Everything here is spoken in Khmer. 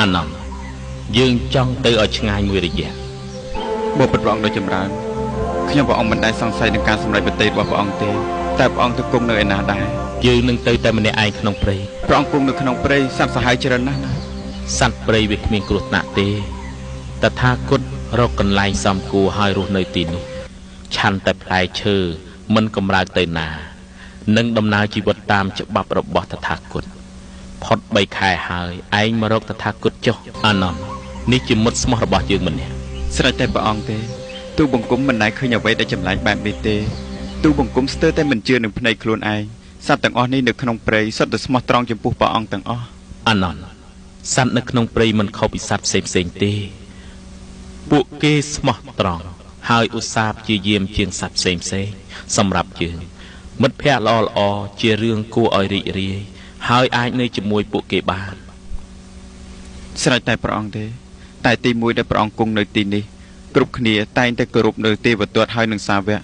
អានន្តយើងចង់ទៅឲ្យឆ្ងាយមួយរយៈបើព្រះអង្គដ៏ចម្រើនខ្ញុំព្រះអង្គមិនដែលសង្ស័យនឹងការសម្រេចប្រតិរបស់ព្រះអង្គទេតែព្រះអង្គទៅគង់នៅឯណាដែរយើងនឹងទៅតែម្នាក់ឯងក្នុងព្រៃព្រះអង្គគង់នៅក្នុងព្រៃសត្វសាហាវច្រើនណាស់ណាសត្វព្រៃវាគ្មានគ្រោះថ្នាក់ទេតថាគតរកកន្លែងសំគួរឲ្យរស់នៅទីនោះឆាន់តែផ្លែឈើមិនកម្រើកទៅណានឹងដំណើរជីវិតតាមច្បាប់របស់តថាគតផុត3ខែហើយឯងមករកតថាគតចុះអានន្តនេះជាមុតស្មោះរបស់យើងម្នាក់ស្រេចតែព្រះអង្គទេទូបង្គំមិនដែលឃើញអ្វីដែលចម្លែកបែបនេះទេទូបង្គំស្ទើរតែមិនជឿនឹងភ្នែកខ្លួនឯងសត្វទាំងអស់នេះនៅក្នុងព្រៃសុទ្ធតែស្មោះត្រង់ចំពោះព្រះអង្គទាំងអស់អានន្តសត្វនៅក្នុងព្រៃមិនខុសពីសត្វផ្សេងទេពួកគេស្មោះត្រង់ហើយឧស្សាហ៍ព្យាយាមជាងសត្វផ្សេងសម្រាប់យើងមិត្តភ័ក្តិល្អជារឿងគួរឲ្យរីករាយហើយអាចនៅជាមួយពួកគេបានស្រេចតែព្រះអង្គទេតែទីមួយដែលព្រះអង្គគង់នៅទីនេះគ្រប់គ្នាតែងតែគោរពនៅទេវទត្តហើយនឹងសាវក